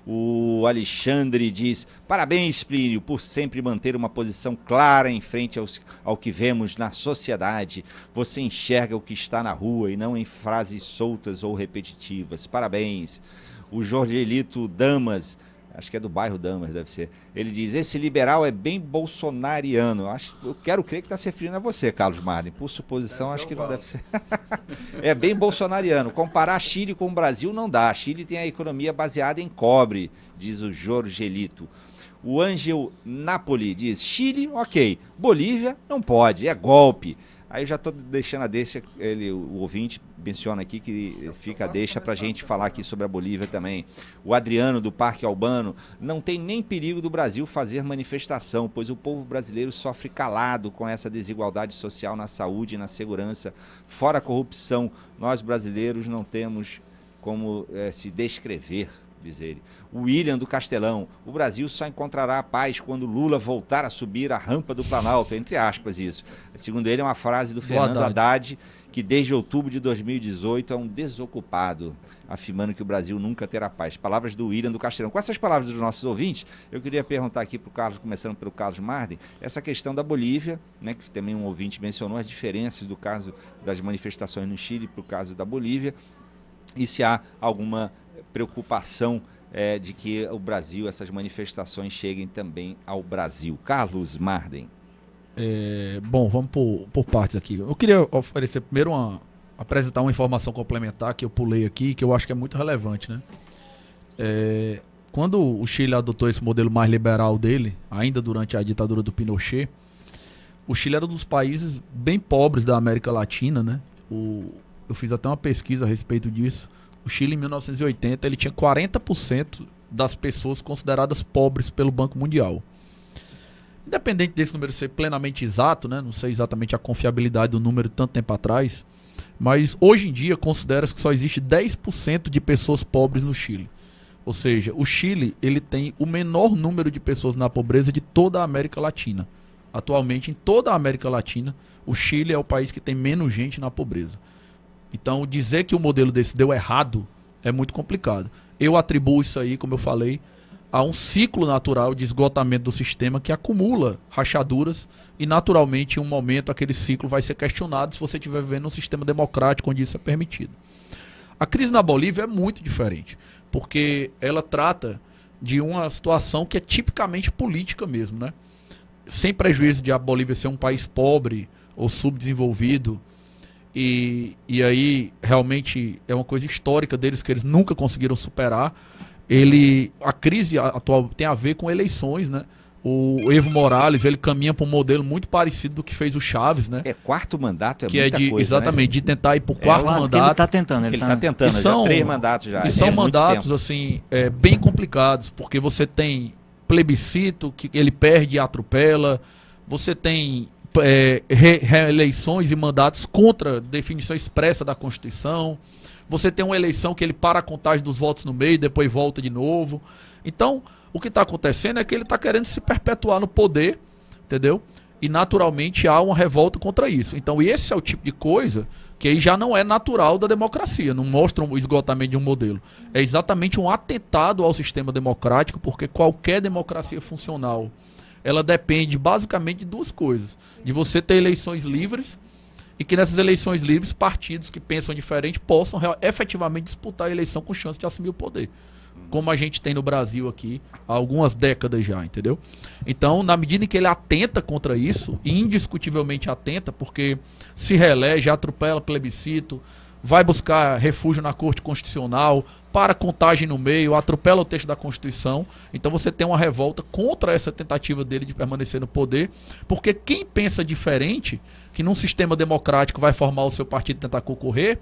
O Alexandre diz, parabéns, Plínio, por sempre manter uma posição clara em frente ao que vemos na sociedade. Você enxerga o que está na rua e não em frases soltas ou repetitivas. Parabéns. O Jorgelito Damas, acho que é do bairro Damas, deve ser. Ele diz, esse liberal é bem bolsonariano. Eu quero crer que está se referindo a você, Carlos Marden. Por suposição, acho que não deve ser. É bem bolsonariano. Comparar Chile com o Brasil não dá. Chile tem a economia baseada em cobre, diz o Jorgelito. O Ângel Napoli diz, Chile, ok. Bolívia, não pode, é golpe. Aí eu já estou deixando a deixa, o ouvinte menciona aqui que fica a deixa para a gente falar aqui sobre a Bolívia também. O Adriano, do Parque Albano: não tem nem perigo do Brasil fazer manifestação, pois o povo brasileiro sofre calado com essa desigualdade social na saúde e na segurança. Fora a corrupção, nós brasileiros não temos como se descrever, diz ele. O William, do Castelão: o Brasil só encontrará a paz quando Lula voltar a subir a rampa do Planalto, entre aspas isso. Segundo ele, é uma frase do Fernando Haddad, que desde outubro de 2018 é um desocupado, afirmando que o Brasil nunca terá paz. Palavras do William, do Castelão. Com essas palavras dos nossos ouvintes, eu queria perguntar aqui para o Carlos, começando pelo Carlos Marden, essa questão da Bolívia, né, que também um ouvinte mencionou, as diferenças do caso das manifestações no Chile para o caso da Bolívia, e se há alguma preocupação de que o Brasil, essas manifestações cheguem também ao Brasil. Carlos Marden. Bom, vamos por partes aqui. Eu queria oferecer primeiro apresentar uma informação complementar que eu pulei aqui, que eu acho que é muito relevante, né? Quando o Chile adotou esse modelo mais liberal dele, ainda durante a ditadura do Pinochet, o Chile era um dos países bem pobres da América Latina, né? Eu fiz até uma pesquisa a respeito disso. O Chile, em 1980, ele tinha 40% das pessoas consideradas pobres pelo Banco Mundial. Independente desse número ser plenamente exato, né? Não sei exatamente a confiabilidade do número tanto tempo atrás, mas hoje em dia considera-se que só existe 10% de pessoas pobres no Chile. Ou seja, o Chile ele tem o menor número de pessoas na pobreza de toda a América Latina. Atualmente, em toda a América Latina, o Chile é o país que tem menos gente na pobreza. Então, dizer que o modelo desse deu errado é muito complicado. Eu atribuo isso aí, como eu falei, a um ciclo natural de esgotamento do sistema que acumula rachaduras e, naturalmente, em um momento, aquele ciclo vai ser questionado se você estiver vivendo um sistema democrático onde isso é permitido. A crise na Bolívia é muito diferente, porque ela trata de uma situação que é tipicamente política mesmo, né? Sem prejuízo de a Bolívia ser um país pobre ou subdesenvolvido, e aí realmente é uma coisa histórica deles que eles nunca conseguiram superar. A crise atual tem a ver com eleições, né? O Evo Morales, ele caminha para um modelo muito parecido do que fez o Chaves, né? Quarto mandato é que muita coisa, exatamente, né? de tentar ir para o quarto mandato. Ele está tentando. Ele está tentando, já 3 mandatos já. E são mandatos, assim, bem complicados, porque você tem plebiscito, que ele perde e atropela, você tem reeleições e mandatos contra a definição expressa da Constituição. Você tem uma eleição que ele para a contagem dos votos no meio e depois volta de novo. Então, o que está acontecendo é que ele está querendo se perpetuar no poder, entendeu? E naturalmente há uma revolta contra isso. Então, esse é o tipo de coisa que aí já não é natural da democracia, não mostra um esgotamento de um modelo. É exatamente um atentado ao sistema democrático, porque qualquer democracia funcional, ela depende basicamente de 2 coisas. De você ter eleições livres e que nessas eleições livres, partidos que pensam diferente possam efetivamente disputar a eleição com chance de assumir o poder. Como a gente tem no Brasil aqui há algumas décadas já, entendeu? Então, na medida em que ele atenta contra isso, e indiscutivelmente atenta, porque se reelege, atropela plebiscito, vai buscar refúgio na Corte Constitucional, para contagem no meio, atropela o texto da Constituição. Então você tem uma revolta contra essa tentativa dele de permanecer no poder, porque quem pensa diferente, que num sistema democrático vai formar o seu partido e tentar concorrer,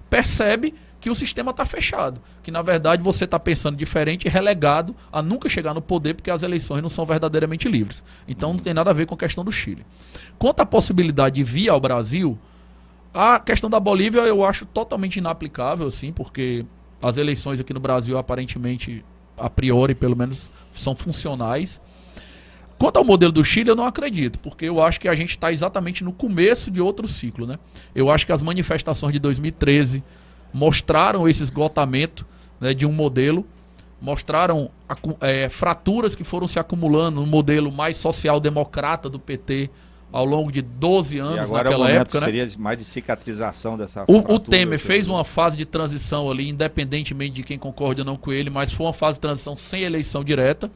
percebe que o sistema está fechado, que na verdade você está pensando diferente e relegado a nunca chegar no poder, porque as eleições não são verdadeiramente livres. Então não tem nada a ver com a questão do Chile. Quanto à possibilidade de vir ao Brasil, a questão da Bolívia eu acho totalmente inaplicável, assim, porque as eleições aqui no Brasil, aparentemente, a priori, pelo menos, são funcionais. Quanto ao modelo do Chile, eu não acredito, porque eu acho que a gente está exatamente no começo de outro ciclo, né? Eu acho que as manifestações de 2013 mostraram esse esgotamento, né, de um modelo, mostraram fraturas que foram se acumulando no modelo mais social-democrata do PT, ao longo de 12 anos agora naquela época, né? Seria mais de cicatrização dessa O Temer fez uma fase de transição ali, independentemente de quem concorda ou não com ele, mas foi uma fase de transição sem eleição direta.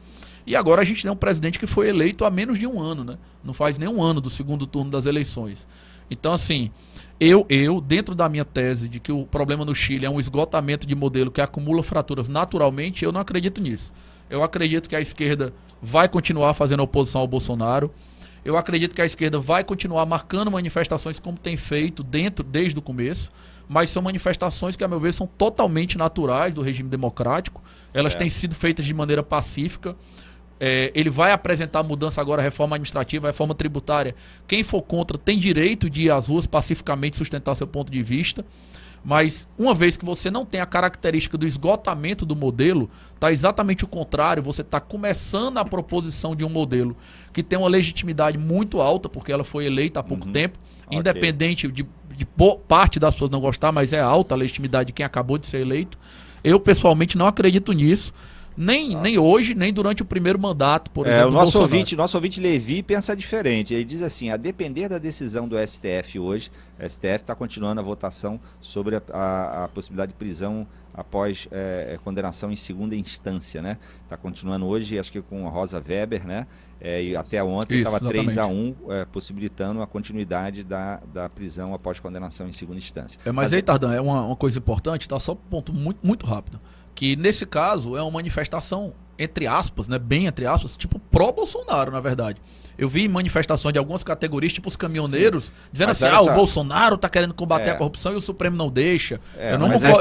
E agora a gente tem um presidente que foi eleito há menos de 1 ano, né? Não faz nem 1 ano do segundo turno das eleições. Então, assim, eu dentro da minha tese de que o problema no Chile é um esgotamento de modelo que acumula fraturas naturalmente, eu não acredito nisso. Eu acredito que a esquerda vai continuar fazendo oposição ao Bolsonaro. Eu acredito que a esquerda vai continuar marcando manifestações como tem feito desde o começo, mas são manifestações que, a meu ver, são totalmente naturais do regime democrático. Elas têm sido feitas de maneira pacífica. Ele vai apresentar mudança agora, reforma administrativa, reforma tributária. Quem for contra tem direito de ir às ruas pacificamente sustentar seu ponto de vista. Mas uma vez que você não tem a característica do esgotamento do modelo, está exatamente o contrário. Você está começando a proposição de um modelo que tem uma legitimidade muito alta, porque ela foi eleita há pouco tempo, independente de parte das pessoas não gostar, mas é alta a legitimidade de quem acabou de ser eleito. Eu, pessoalmente, não acredito nisso. Nem hoje, nem durante o primeiro mandato, por exemplo. O nosso ouvinte Levi pensa diferente. Ele diz assim: a depender da decisão do STF hoje, o STF está continuando a votação sobre a possibilidade de prisão após condenação em segunda instância, né? Está continuando hoje, acho que com a Rosa Weber, né? E até ontem estava 3-1, possibilitando a continuidade da prisão após condenação em segunda instância. Mas aí, Tardan, é uma coisa importante, tá? Só um ponto muito, muito rápido. Que nesse caso é uma manifestação, entre aspas, né, bem entre aspas, tipo pró-Bolsonaro, na verdade. Eu vi manifestações de algumas categorias, tipo os caminhoneiros, dizendo assim, o Bolsonaro tá querendo combater a corrupção e o Supremo não deixa. Eu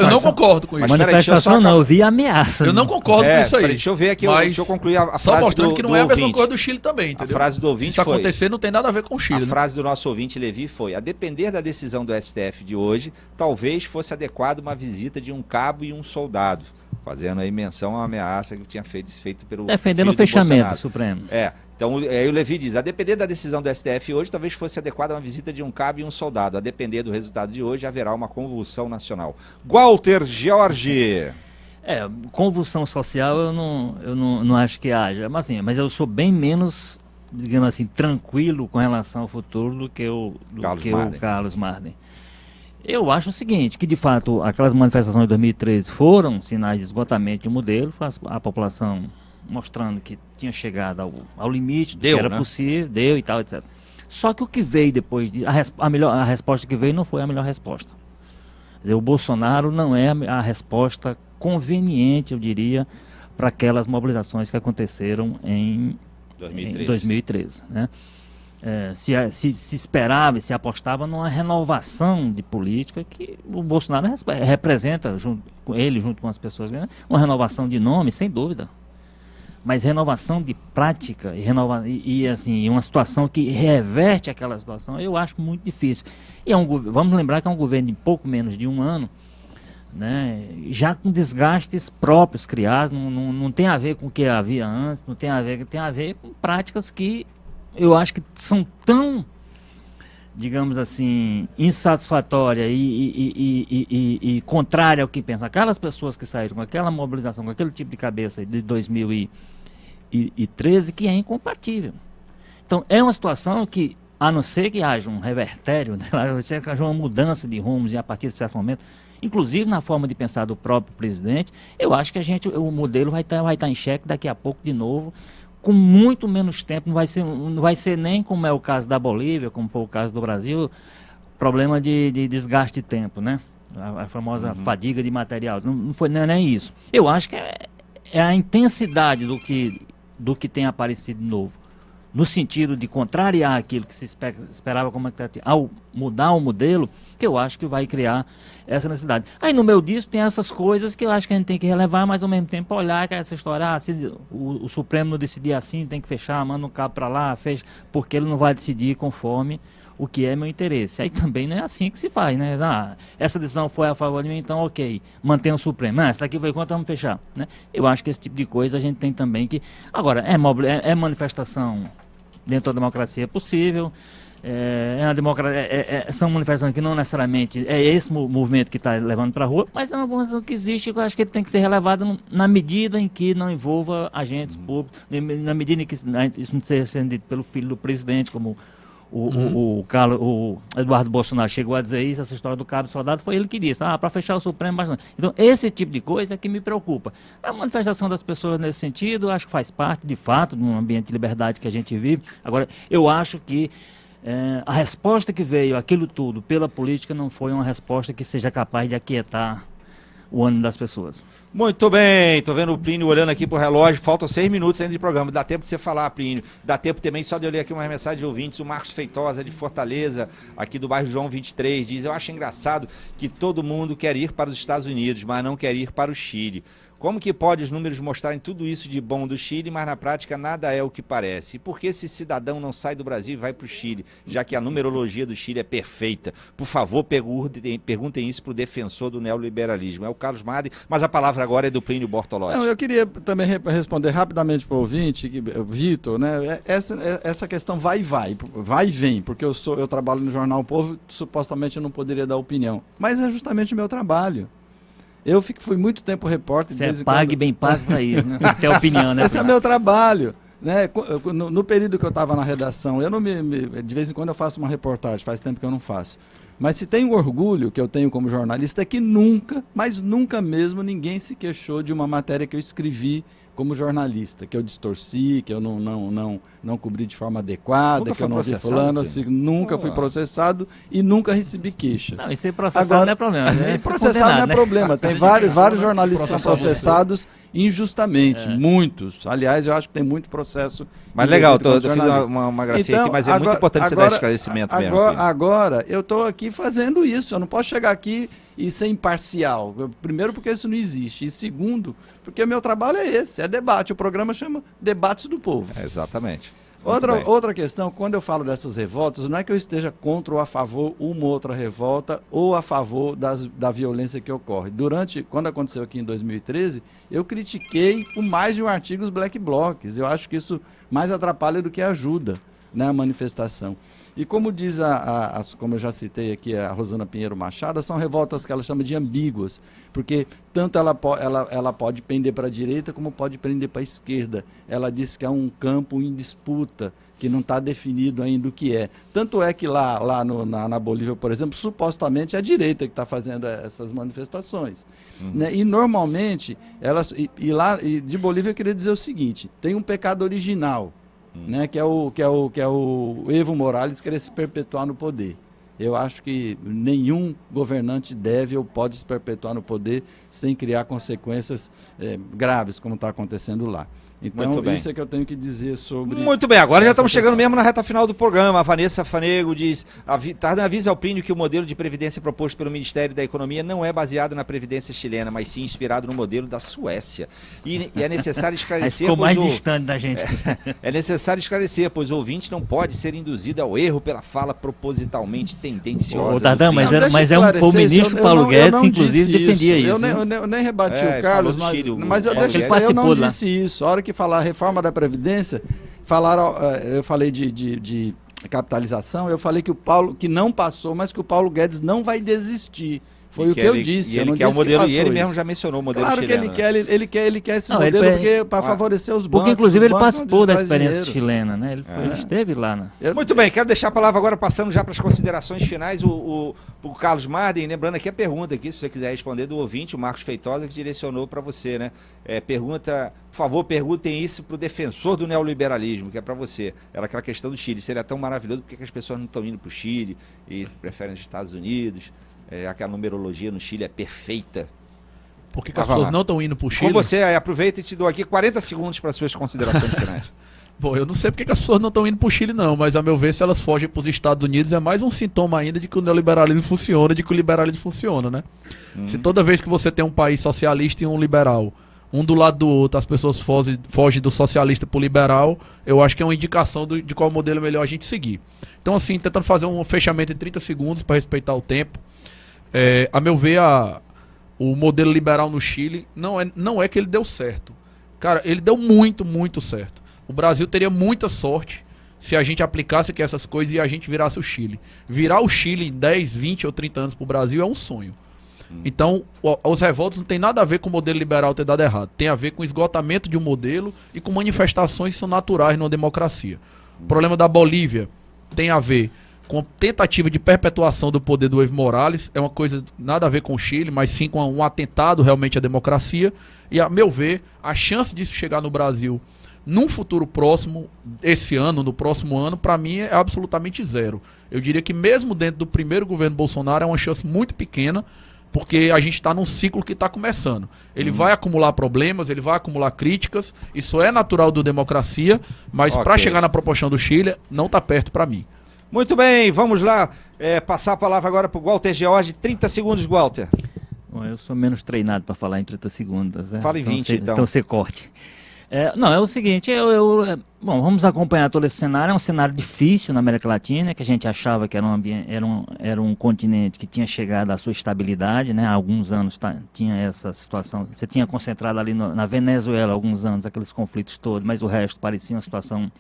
não concordo com isso. Manifestação não, eu vi ameaça. Eu não concordo com isso aí. Deixa eu ver aqui, deixa eu concluir a frase só mostrando que não é a mesma coisa do Chile também, entendeu? A frase do ouvinte Se isso acontecer, não tem nada a ver com o Chile. A frase do nosso ouvinte Levi foi: a depender da decisão do STF de hoje, talvez fosse adequado uma visita de um cabo e um soldado. Fazendo aí menção a uma ameaça que tinha feito pelo defendendo o fechamento Supremo. Então, aí o Levi diz: a depender da decisão do STF hoje, talvez fosse adequada uma visita de um cabo e um soldado. A depender do resultado de hoje, haverá uma convulsão nacional. Walter Jorge. Convulsão social eu não acho que haja. Mas eu sou bem menos, digamos assim, tranquilo com relação ao futuro do que o Carlos Marden. Eu acho o seguinte, que de fato aquelas manifestações de 2013 foram sinais de esgotamento de modelo, a população mostrando que tinha chegado ao limite, que era possível, deu e tal, etc. Só que o que veio depois, a resposta que veio não foi a melhor resposta. Quer dizer, o Bolsonaro não é a resposta conveniente, eu diria, para aquelas mobilizações que aconteceram em 2013, né? Se esperava e se apostava numa renovação de política que o Bolsonaro representa, junto com as pessoas, né? Uma renovação de nome, sem dúvida, mas renovação de prática e assim, uma situação que reverte aquela situação, eu acho muito difícil. E vamos lembrar que é um governo de pouco menos de um ano, né? Já com desgastes próprios criados, não tem a ver com o que havia antes, tem a ver com práticas que eu acho que são tão, digamos assim, insatisfatória e contrária ao que pensam aquelas pessoas que saíram com aquela mobilização, com aquele tipo de cabeça de 2013, que é incompatível. Então, é uma situação que, a não ser que haja um revertério, né, a não ser que haja uma mudança de rumos e a partir de certo momento, inclusive na forma de pensar do próprio presidente, eu acho que o modelo vai estar em xeque daqui a pouco de novo, com muito menos tempo. Não vai ser nem como é o caso da Bolívia, como foi o caso do Brasil, problema de desgaste de tempo, né? A famosa fadiga de material. Não foi nem isso. Eu acho que é a intensidade do que tem aparecido de novo, no sentido de contrariar aquilo que se esperava como ao mudar o modelo, que eu acho que vai criar essa necessidade. Aí no meio disso tem essas coisas que eu acho que a gente tem que relevar, mas ao mesmo tempo olhar que essa história, se o Supremo não decidir assim, tem que fechar, manda um cabo para lá, fecha, porque ele não vai decidir conforme o que é meu interesse. Aí também não é assim que se faz, né? Essa decisão foi a favor de mim, então ok, mantém o Supremo. Essa daqui foi contra, vamos fechar, né? Eu acho que esse tipo de coisa a gente tem também que... Agora, é manifestação dentro da democracia possível, são manifestações que não necessariamente é esse movimento que está levando para a rua, mas é uma manifestação que existe, eu acho que ele tem que ser relevado na medida em que não envolva agentes públicos, na medida em que isso não seja sendo dito pelo filho do presidente, como o Eduardo Bolsonaro chegou a dizer isso, essa história do cabo de soldado, foi ele que disse, para fechar o Supremo, mas não. Então, esse tipo de coisa é que me preocupa. A manifestação das pessoas nesse sentido, acho que faz parte, de fato, de um ambiente de liberdade que a gente vive. Agora, eu acho que a resposta que veio, aquilo tudo, pela política, não foi uma resposta que seja capaz de aquietar o ânimo das pessoas. Muito bem, tô vendo o Plínio olhando aqui pro relógio, faltam 6 minutos ainda de programa, dá tempo de você falar, Plínio, dá tempo também só de eu ler aqui umas mensagens de ouvintes. O Marcos Feitosa, de Fortaleza, aqui do bairro João 23, diz: eu acho engraçado que todo mundo quer ir para os Estados Unidos, mas não quer ir para o Chile. Como que pode os números mostrarem tudo isso de bom do Chile, mas na prática nada é o que parece? E por que esse cidadão não sai do Brasil e vai para o Chile, já que a numerologia do Chile é perfeita? Por favor, perguntem isso para o defensor do neoliberalismo. É o Carlos Madi, mas a palavra agora é do Plínio Bortolotti. Não, eu queria também responder rapidamente para o ouvinte, Vitor, né? Essa questão vai e vem, porque eu trabalho no Jornal O Povo, supostamente eu não poderia dar opinião. Mas é justamente o meu trabalho. Eu fui muito tempo repórter. Você é pago e bem pago para isso, né? Tem opinião, né? Esse é meu trabalho. Né? No período que eu estava na redação, eu não de vez em quando eu faço uma reportagem, faz tempo que eu não faço. Mas se tem um orgulho que eu tenho como jornalista é que nunca, mas nunca mesmo, ninguém se queixou de uma matéria que eu escrevi como jornalista, que eu distorci, que eu não cobri de forma adequada, Nunca que eu não vi processado, fulano, assim, nunca fui processado e nunca recebi queixa. Não, e ser processado Agora, não é problema. E processado não é problema. Tem vários jornalistas que são processados injustamente, muitos. Aliás, eu acho que tem muito processo. Mas legal, eu fiz uma gracinha então, aqui, mas é muito importante você dar esclarecimento mesmo. Agora, eu estou aqui fazendo isso. Eu não posso chegar aqui e ser imparcial. Primeiro, porque isso não existe. E segundo, porque o meu trabalho é esse, é debate. O programa chama Debates do Povo. Exatamente. Outra questão, quando eu falo dessas revoltas, não é que eu esteja contra ou a favor uma ou outra revolta ou a favor da violência que ocorre. Quando aconteceu aqui em 2013, eu critiquei por mais de um artigo os black blocs. Eu acho que isso mais atrapalha do que ajuda, né, a manifestação. E como diz como eu já citei aqui, a Rosana Pinheiro Machado, são revoltas que ela chama de ambíguas, porque tanto ela pode pender para a direita como pode pender para a esquerda. Ela diz que é um campo em disputa, que não está definido ainda o que é. Tanto é que lá na Bolívia, por exemplo, supostamente é a direita que está fazendo essas manifestações. Né? E normalmente, de Bolívia eu queria dizer o seguinte, tem um pecado original, né, que é o Evo Morales querer se perpetuar no poder. Eu acho que nenhum governante deve ou pode se perpetuar no poder sem criar consequências graves, como está acontecendo lá. Então, isso é que eu tenho que dizer sobre... Muito bem, agora já estamos chegando mesmo na reta final do programa. A Vanessa Fanego diz: avisa ao Plínio que o modelo de previdência proposto pelo Ministério da Economia não é baseado na previdência chilena, mas sim inspirado no modelo da Suécia. E é necessário esclarecer... Ficou mais distante da gente. É necessário esclarecer, pois o ouvinte não pode ser induzido ao erro pela fala propositalmente tendenciosa. Tardão, mas o ministro Paulo Guedes, inclusive, defendia isso. Eu nem rebati o Carlos, mas eu não disse isso. A hora que falar reforma da Previdência, eu falei de capitalização, eu falei que não passou, mas que o Paulo Guedes não vai desistir. Foi o que eu disse. E ele quer o modelo, e ele mesmo já mencionou o modelo chileno. Claro que ele quer esse modelo para favorecer os bancos. Porque, inclusive, ele participou da experiência chilena, né? Ele esteve lá. Muito bem, quero deixar a palavra agora, passando já para as considerações finais, o Carlos Marden, lembrando aqui a pergunta aqui, se você quiser responder, do ouvinte, o Marcos Feitosa, que direcionou para você, né? Por favor, perguntem isso para o defensor do neoliberalismo, que é para você. Era aquela questão do Chile. Se ele é tão maravilhoso, por que as pessoas não estão indo para o Chile e preferem os Estados Unidos? Aquela numerologia no Chile é perfeita. Por que as pessoas não estão indo para o Chile? Com você, aproveita e te dou aqui 40 segundos para as suas considerações finais. Bom, eu não sei porque as pessoas não estão indo para o Chile não, mas a meu ver, se elas fogem para os Estados Unidos, é mais um sintoma ainda de que o neoliberalismo funciona, de que o liberalismo funciona, né? Se toda vez que você tem um país socialista e um liberal, um do lado do outro, as pessoas fogem do socialista para o liberal, eu acho que é uma indicação de qual modelo é melhor a gente seguir. Então, assim, tentando fazer um fechamento em 30 segundos para respeitar o tempo, a meu ver, o modelo liberal no Chile não é que ele deu certo. Cara, ele deu muito, muito certo. O Brasil teria muita sorte se a gente aplicasse aqui essas coisas e a gente virasse o Chile. Virar o Chile em 10, 20 ou 30 anos para o Brasil é um sonho. Então, os revoltos não tem nada a ver com o modelo liberal ter dado errado. Tem a ver com o esgotamento de um modelo e com manifestações que são naturais numa democracia. O problema da Bolívia tem a ver com a tentativa de perpetuação do poder do Evo Morales. É uma coisa nada a ver com o Chile, mas sim com um atentado realmente à democracia. E, a meu ver, a chance disso chegar no Brasil num futuro próximo, esse ano, no próximo ano, para mim é absolutamente zero. Eu diria que mesmo dentro do primeiro governo Bolsonaro é uma chance muito pequena, porque a gente está num ciclo que está começando. Ele vai acumular problemas, ele vai acumular críticas, isso é natural do democracia, mas para chegar na proporção do Chile, não está perto para mim. Muito bem, vamos lá passar a palavra agora para o Walter George. 30 segundos, Walter. Bom, eu sou menos treinado para falar em 30 segundos. Né? Fala em 20, então. Então você corte. Não, é o seguinte, bom, vamos acompanhar todo esse cenário. É um cenário difícil na América Latina, que a gente achava que era um continente que tinha chegado à sua estabilidade, né? Há alguns anos tinha essa situação. Você tinha concentrado ali na Venezuela há alguns anos, aqueles conflitos todos, mas o resto parecia uma situação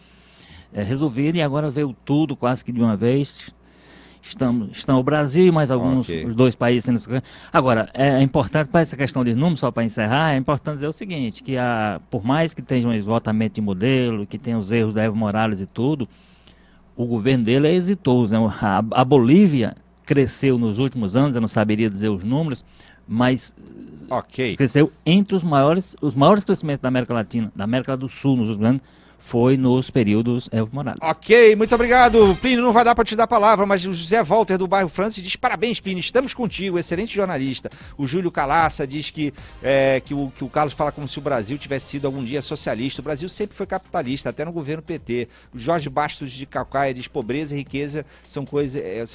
resolvida, e agora veio tudo quase que de uma vez. Estão o Brasil e mais alguns, os dois países sendo... Agora, é importante, para essa questão de números, só para encerrar, é importante dizer o seguinte, que por mais que tenha um esgotamento de modelo, que tenha os erros da Evo Morales e tudo, o governo dele é exitoso, né? A Bolívia cresceu nos últimos anos, eu não saberia dizer os números, mas cresceu entre os maiores crescimentos da América Latina, da América do Sul, nos últimos anos, foi nos períodos Evo Morales. Ok, muito obrigado. Plínio, não vai dar para te dar a palavra, mas o José Walter do bairro França diz: parabéns, Plínio, estamos contigo, excelente jornalista. O Júlio Calaça diz que o Carlos fala como se o Brasil tivesse sido algum dia socialista. O Brasil sempre foi capitalista, até no governo PT. O Jorge Bastos de Calcaia diz: pobreza e riqueza são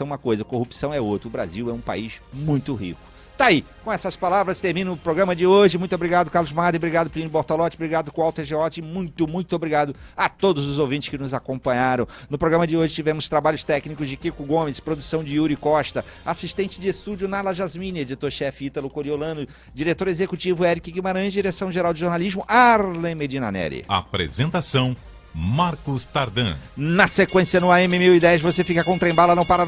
uma coisa, corrupção é outra. O Brasil é um país muito rico. Tá aí, com essas palavras termina o programa de hoje. Muito obrigado, Carlos Madi, obrigado, Plínio Bortolotti, obrigado, Walter Geotti, muito obrigado a todos os ouvintes que nos acompanharam. No programa de hoje tivemos trabalhos técnicos de Kiko Gomes, produção de Yuri Costa, assistente de estúdio Nala Jasmine, editor-chefe Ítalo Coriolano, diretor executivo Eric Guimarães, direção-geral de jornalismo Arlen Medina Neri. Apresentação Marcos Tardan. Na sequência no AM 1010 você fica com o Trem Bala, não para.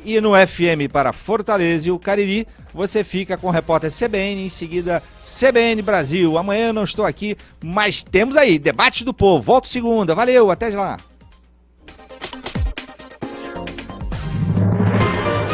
E no FM para Fortaleza e o Cariri, você fica com o repórter CBN, em seguida CBN Brasil. Amanhã eu não estou aqui, mas temos aí, Debate do Povo. Volto segunda. Valeu, até lá.